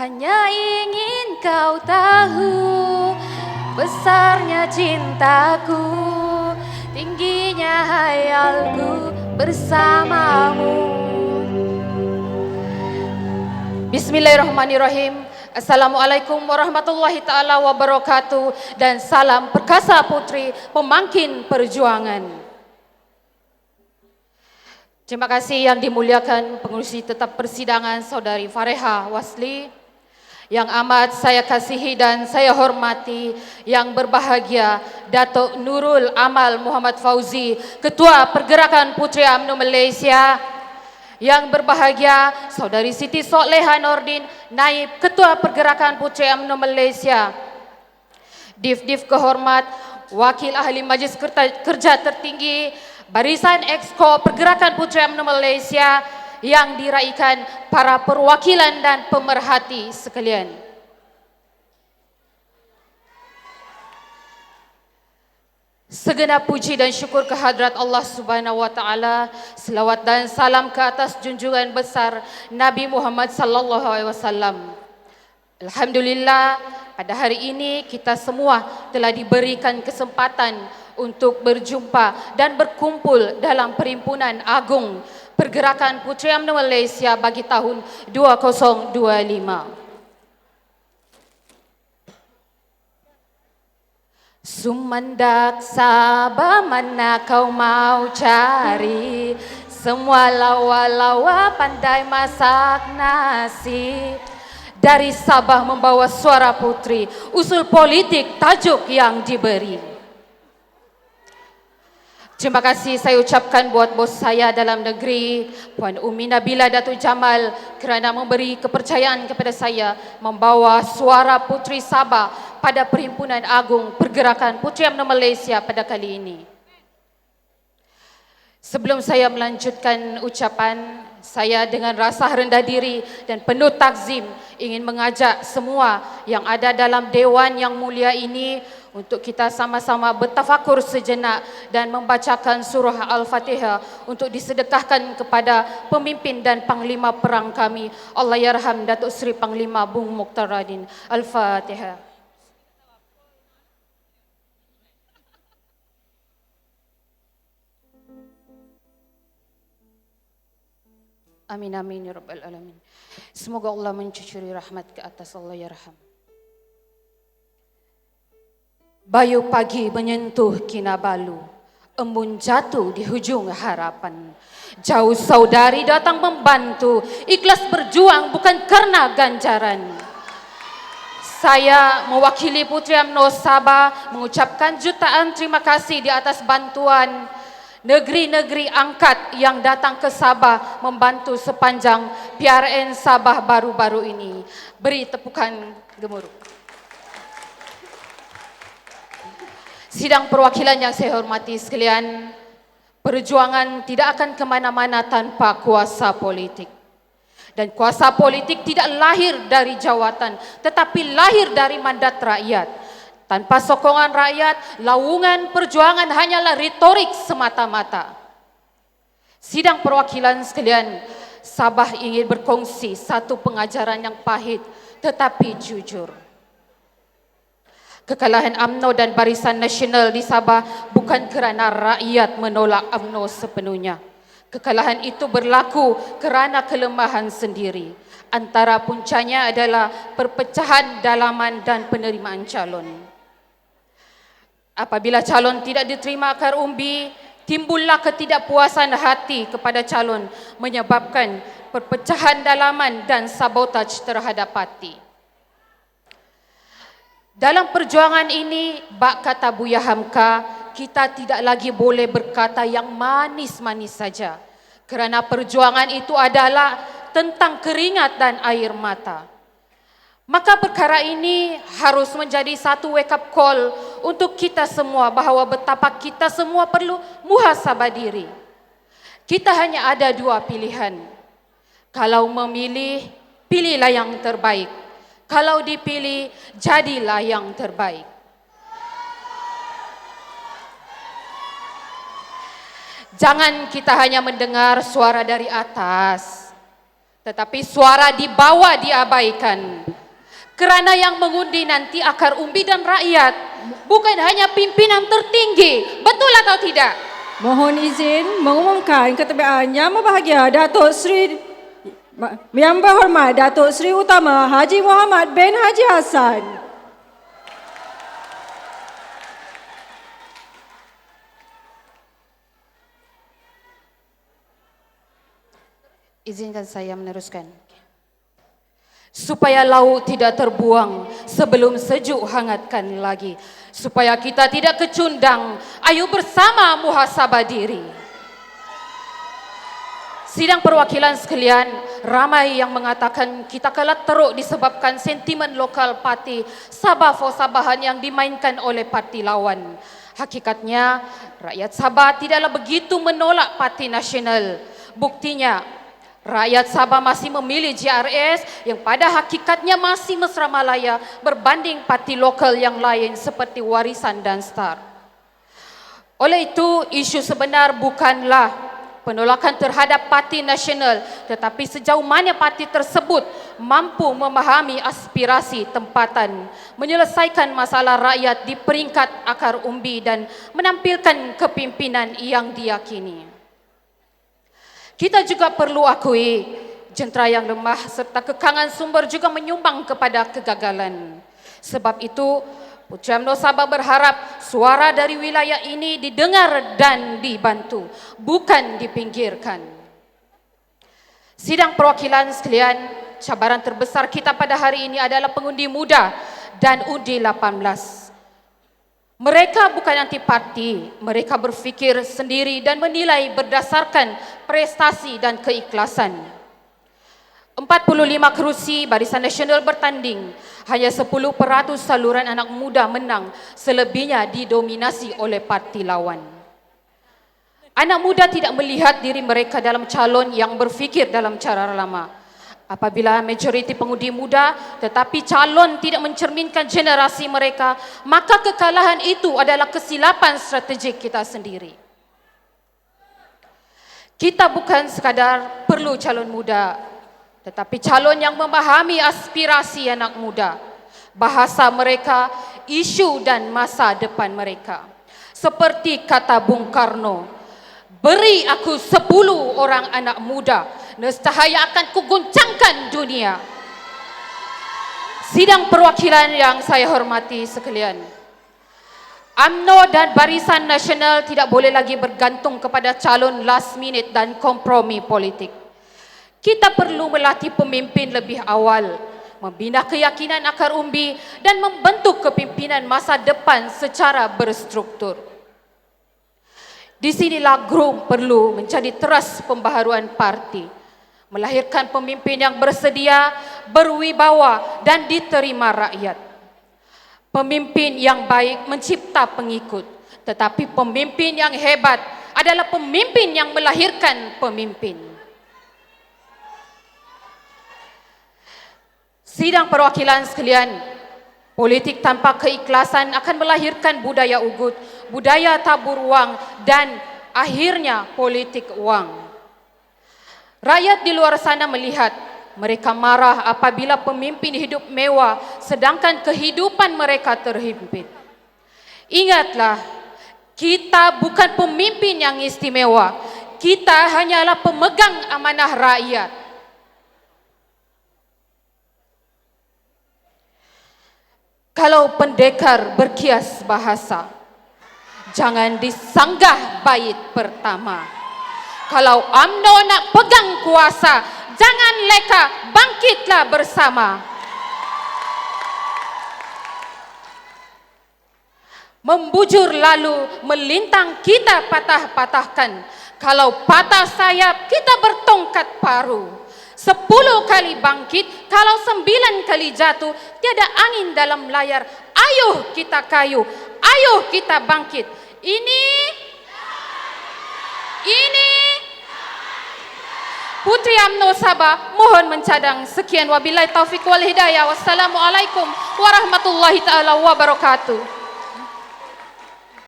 Hanya ingin kau tahu besarnya cintaku, tingginya hayalku bersamamu. Bismillahirrahmanirrahim. Assalamualaikum warahmatullahi ta'ala wabarakatuh. Dan salam perkasa putri pemangkin perjuangan. Terima kasih yang dimuliakan pengurusi tetap persidangan Saudari Fareha Wasli, yang amat saya kasihi dan saya hormati, yang berbahagia Datuk Nurul Amal Muhammad Fauzi, Ketua Pergerakan Puteri UMNO Malaysia, yang berbahagia Saudari Siti Soleha Nordin, Naib Ketua Pergerakan Puteri UMNO Malaysia, Div kehormat Wakil Ahli Majlis Kerja Tertinggi Barisan Exco Pergerakan Puteri UMNO Malaysia, yang diraikan para perwakilan dan pemerhati sekalian. Segenap puji dan syukur kehadrat Allah Subhanahu wa taala, selawat dan salam ke atas junjungan besar Nabi Muhammad sallallahu alaihi wasallam. Alhamdulillah, pada hari ini kita semua telah diberikan kesempatan untuk berjumpa dan berkumpul dalam Perhimpunan Agung Pergerakan Puteri UMNO Malaysia bagi tahun 2025. Sumandak Sabah mana kau mau cari, semua lawa-lawa pandai masak nasi. Dari Sabah membawa suara putri, usul politik tajuk yang diberi. Terima kasih saya ucapkan buat bos saya dalam negeri, Puan Umi Nabila Datuk Jamal, kerana memberi kepercayaan kepada saya membawa suara putri Sabah pada Perhimpunan Agung Pergerakan Puteri UMNO Malaysia pada kali ini. Sebelum saya melanjutkan ucapan, saya dengan rasa rendah diri dan penuh takzim ingin mengajak semua yang ada dalam Dewan yang mulia ini untuk kita sama-sama bertafakur sejenak dan membacakan surah Al-Fatihah untuk disedekahkan kepada pemimpin dan panglima perang kami, Allahyarham Datuk Seri Panglima Bung Mokhtar Radin. Al-Fatihah. Amin amin ya rabbal alamin. Semoga Allah mencucuri rahmat ke atas Allahyarham. Bayu pagi menyentuh Kinabalu, embun jatuh di hujung harapan. Jauh saudari datang membantu, ikhlas berjuang bukan karena ganjaran. Saya mewakili Puteri UMNO Sabah mengucapkan jutaan terima kasih di atas bantuan negeri-negeri angkat yang datang ke Sabah membantu sepanjang PRN Sabah baru-baru ini. Beri tepukan gemuruh. Sidang perwakilan yang saya hormati sekalian, perjuangan tidak akan ke mana-mana tanpa kuasa politik. Dan kuasa politik tidak lahir dari jawatan, tetapi lahir dari mandat rakyat. Tanpa sokongan rakyat, lawungan perjuangan hanyalah retorik semata-mata. Sidang perwakilan sekalian, Sabah ingin berkongsi satu pengajaran yang pahit tetapi jujur. Kekalahan UMNO dan Barisan Nasional di Sabah bukan kerana rakyat menolak UMNO sepenuhnya. Kekalahan itu berlaku kerana kelemahan sendiri. Antara puncanya adalah perpecahan dalaman dan penerimaan calon. Apabila calon tidak diterima akar umbi, timbullah ketidakpuasan hati kepada calon menyebabkan perpecahan dalaman dan sabotaj terhadap parti. Dalam perjuangan ini, bak kata Buya Hamka, kita tidak lagi boleh berkata yang manis-manis saja. Kerana perjuangan itu adalah tentang keringat dan air mata. Maka perkara ini harus menjadi satu wake up call untuk kita semua bahawa betapa kita semua perlu muhasabah diri. Kita hanya ada dua pilihan. Kalau memilih, pilihlah yang terbaik. Kalau dipilih, jadilah yang terbaik. Jangan kita hanya mendengar suara dari atas, tetapi suara di bawah diabaikan. Kerana yang mengundi nanti akar umbi dan rakyat, bukan hanya pimpinan tertinggi. Betul atau tidak? Mohon izin mengumumkan ketebiaan Yang Berbahagia Datuk Seri Yang Berhormat Datuk Seri Utama Haji Muhammad bin Haji Hassan. Izinkan saya meneruskan. Supaya laut tidak terbuang sebelum sejuk hangatkan lagi. Supaya kita tidak kecundang, ayo bersama muhasabah diri. Sidang perwakilan sekalian, ramai yang mengatakan kita kelak teruk disebabkan sentimen lokal parti Sabah for Sabahan yang dimainkan oleh parti lawan. Hakikatnya, rakyat Sabah tidaklah begitu menolak parti nasional. Buktinya, rakyat Sabah masih memilih JRS yang pada hakikatnya masih mesra Malaya berbanding parti lokal yang lain seperti Warisan dan Star. Oleh itu, isu sebenar bukanlah penolakan terhadap parti nasional, tetapi sejauh mana parti tersebut mampu memahami aspirasi tempatan, menyelesaikan masalah rakyat di peringkat akar umbi dan menampilkan kepimpinan yang diyakini. Kita juga perlu akui, jentera yang lemah serta kekangan sumber juga menyumbang kepada kegagalan. Sebab itu, Putra UMNO Sabah berharap suara dari wilayah ini didengar dan dibantu, bukan dipinggirkan. Sidang perwakilan sekalian, cabaran terbesar kita pada hari ini adalah pengundi muda dan undi 18. Mereka bukan anti parti, mereka berfikir sendiri dan menilai berdasarkan prestasi dan keikhlasan. 45 kerusi Barisan Nasional bertanding, hanya 10% saluran anak muda menang, selebihnya didominasi oleh parti lawan. Anak muda tidak melihat diri mereka dalam calon yang berfikir dalam cara lama. Apabila majoriti pengundi muda tetapi calon tidak mencerminkan generasi mereka, maka kekalahan itu adalah kesilapan strategik kita sendiri. Kita bukan sekadar perlu calon muda, tetapi calon yang memahami aspirasi anak muda, bahasa mereka, isu dan masa depan mereka. Seperti kata Bung Karno, beri aku 10 orang anak muda, nescaya akan kuguncangkan dunia. Sidang perwakilan yang saya hormati sekalian, UMNO dan Barisan Nasional tidak boleh lagi bergantung kepada calon last minute dan kompromi politik. Kita perlu melatih pemimpin lebih awal, membina keyakinan akar umbi dan membentuk kepimpinan masa depan secara berstruktur. Di sinilah GRUM perlu menjadi teras pembaharuan parti, melahirkan pemimpin yang bersedia, berwibawa dan diterima rakyat. Pemimpin yang baik mencipta pengikut, tetapi pemimpin yang hebat adalah pemimpin yang melahirkan pemimpin. Sidang perwakilan sekalian, politik tanpa keikhlasan akan melahirkan budaya ugut, budaya tabur uang dan akhirnya politik uang. Rakyat di luar sana melihat, mereka marah apabila pemimpin hidup mewah sedangkan kehidupan mereka terhimpit. Ingatlah, kita bukan pemimpin yang istimewa, kita hanyalah pemegang amanah rakyat. Kalau pendekar berkias bahasa, jangan disanggah bait pertama. Kalau UMNO nak pegang kuasa, jangan leka, bangkitlah bersama. Membujur lalu, melintang kita patah-patahkan. Kalau patah sayap, kita bertongkat paru. 10 kali bangkit, kalau 9 kali jatuh, tiada angin dalam layar. Ayo kita kayu, ayo kita bangkit. Ini Putri UMNO Sabah mohon mencadang. Sekian wabillahi taufiq wal hidayah. Wassalamualaikum warahmatullahi taala wabarakatuh.